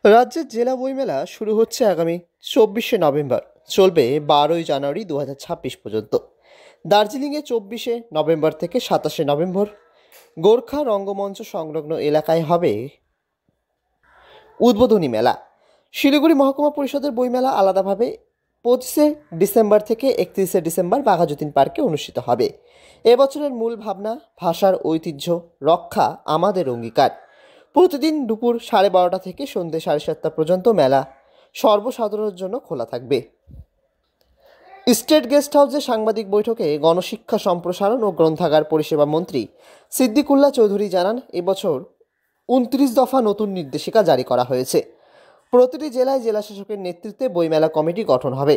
রাজ্যের জেলা বইমেলা শুরু হচ্ছে আগামী 24শে নভেম্বর, চলবে 12ই জানুয়ারি 2026 পর্যন্ত। দার্জিলিংয়ে 24শে নভেম্বর থেকে 27শে নভেম্বর গোর্খা রঙ্গমঞ্চ সংলগ্ন এলাকায় হবে উদ্বোধনী মেলা। শিলিগুড়ি মহকুমা পরিষদের বইমেলা আলাদাভাবে 25শে ডিসেম্বর থেকে 31শে ডিসেম্বর বাঘাযতীন পার্কে অনুষ্ঠিত হবে। এবছরের মূল ভাবনা ভাষার ঐতিহ্য রক্ষা আমাদের অঙ্গীকার। প্রতিদিন দুপুর 12:30 থেকে সন্ধ্যে 7:30 পর্যন্ত মেলা সর্বসাধারণের জন্য খোলা থাকবে। স্টেট গেস্ট হাউসে সাংবাদিক বৈঠকে গণশিক্ষা সম্প্রসারণ ও গ্রন্থাগার পরিষেবা মন্ত্রী সিদ্দিকুল্লাহ চৌধুরী জানান, এবছর 29 দফা নতুন নির্দেশিকা জারি করা হয়েছে। প্রতিটি জেলায় জেলাশাসকের নেতৃত্বে বইমেলা কমিটি গঠন হবে।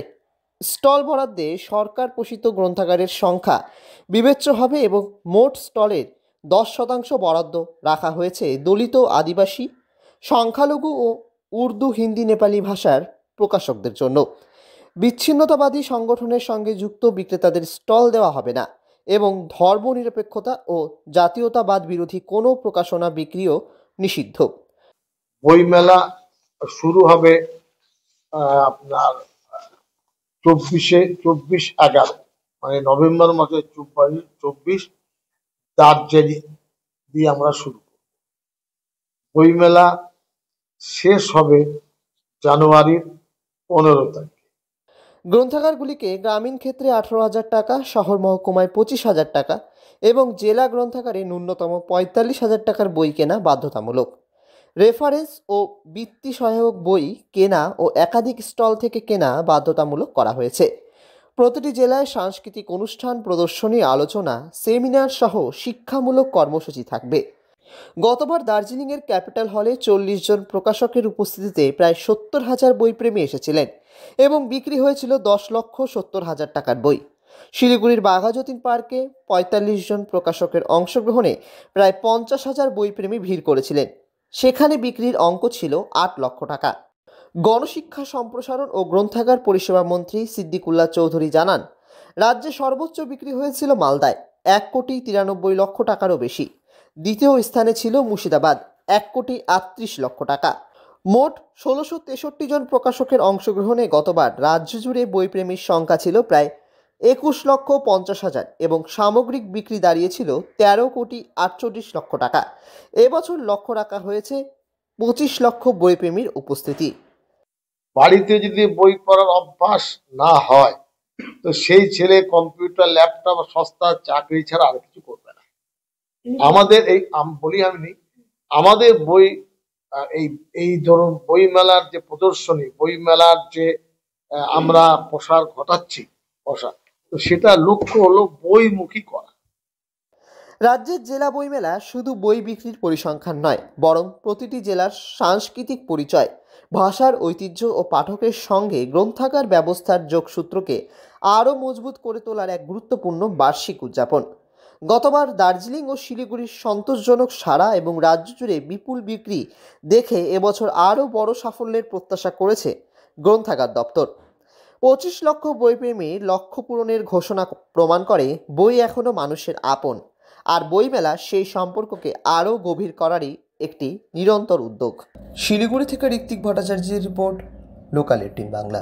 স্টল বরাদ্দে সরকার পোষিত গ্রন্থাগারের সংখ্যা বিবেচ্য হবে এবং মোট স্টলের 10% বরাদ্দ রাখা হয়েছে দলিত, আদিবাসী, সংখ্যালঘু ও উর্দু, হিন্দি, নেপালি ভাষার প্রকাশকদের জন্য। বিচ্ছিন্নতাবাদী সংগঠনের সঙ্গে যুক্ত বিক্রেতাদের স্টল দেওয়া হবে না এবং ধর্মনিরপেক্ষতা ও জাতীয়তাবাদ বিরোধী কোনো প্রকাশনা বিক্রিও নিষিদ্ধ। বইমেলা শুরু হবে আপনার 24/11 মানে নভেম্বর মাসের 24 দার্জিলিং দিয়ে আমরা শুরু করব। বইমেলা শেষ হবে জানুয়ারির 15 তারিখ। গ্রন্থাগারগুলিকে গ্রামীণ ক্ষেত্রে 18,000 টাকা, শহর মহকুমায় 25,000 টাকা এবং জেলা গ্রন্থাগারে ন্যূনতম 45,000 টাকার বই কেনা বাধ্যতামূলক। রেফারেন্স ও বৃত্তি সহায়ক বই কেনা ও একাধিক স্টল থেকে কেনা বাধ্যতামূলক করা হয়েছে। প্রতিটি জেলায় সাংস্কৃতিক অনুষ্ঠান, প্রদর্শনী, আলোচনা, সেমিনার সহ শিক্ষামূলক কর্মসূচি থাকবে। গতবার দার্জিলিংয়ের ক্যাপিটাল হলে 40 জন প্রকাশকের উপস্থিতিতে প্রায় 70,000 বইপ্রেমী এসেছিলেন এবং বিক্রি হয়েছিল 10,70,000 টাকার বই। শিলিগুড়ির বাঘাযতীন পার্কে 45 জন প্রকাশকের অংশগ্রহণে প্রায় 50,000 বইপ্রেমী ভিড় করেছিলেন। সেখানে বিক্রির অঙ্ক ছিল 8 লক্ষ টাকা। গণশিক্ষা সম্প্রসারণ ও গ্রন্থাগার পরিষেবা মন্ত্রী সিদ্দিকুল্লাহ চৌধুরী জানান, রাজ্যে সর্বোচ্চ বিক্রি হয়েছিল মালদায় 1,93,00,000 টাকারও বেশি। দ্বিতীয় স্থানে ছিল মুর্শিদাবাদ 1,38,00,000 টাকা। মোট 1,663 জন প্রকাশকের অংশগ্রহণে গতবার রাজ্য জুড়ে বইপ্রেমীর সংখ্যা ছিল প্রায় 21,50,000 এবং সামগ্রিক বিক্রি দাঁড়িয়েছিল 13,48,00,000 টাকা। এবছর লক্ষ্য রাখা হয়েছে 25 লক্ষ বইপ্রেমীর উপস্থিতি। বাড়িতে যদি বই পড়ার অভ্যাস না হয় তো সেই ছেলে কম্পিউটার, ল্যাপটপ, সস্তা চাকরি ছাড়া আর কিছু করবে না। আমাদের এই আমাদের বই এই এই ধরুন বইমেলার যে প্রদর্শনী, বইমেলার যে আমরা প্রসার ঘটাচ্ছি তো সেটা লক্ষ্য হলো বইমুখী করা। রাজ্যের জেলা বইমেলা শুধু বই বিক্রির পরিসংখ্যান নয়, বরং প্রতিটি জেলার সাংস্কৃতিক পরিচয়, ভাষার ঐতিহ্য ও পাঠকের সঙ্গে গ্রন্থাগার ব্যবস্থার যোগসূত্রকে আরও মজবুত করে তোলার এক গুরুত্বপূর্ণ বার্ষিক উদযাপন। গতবার দার্জিলিং ও শিলিগুড়ির সন্তোষজনক সাড়া এবং রাজ্য জুড়ে বিপুল বিক্রি দেখে এবছর আরও বড় সাফল্যের প্রত্যাশা করেছে গ্রন্থাগার দপ্তর। 25 লক্ষ বইপ্রেমীর লক্ষ্য পূরণের ঘোষণা প্রমাণ করে বই এখনও মানুষের আপন, আর বইমেলা সেই সম্পর্ককে আরও গভীর করারই একটি নিরন্তর উদ্যোগ। শিলিগুড়ি থেকে ঋত্বিক ভট্টাচার্যের রিপোর্ট, লোকাল 18 বাংলা।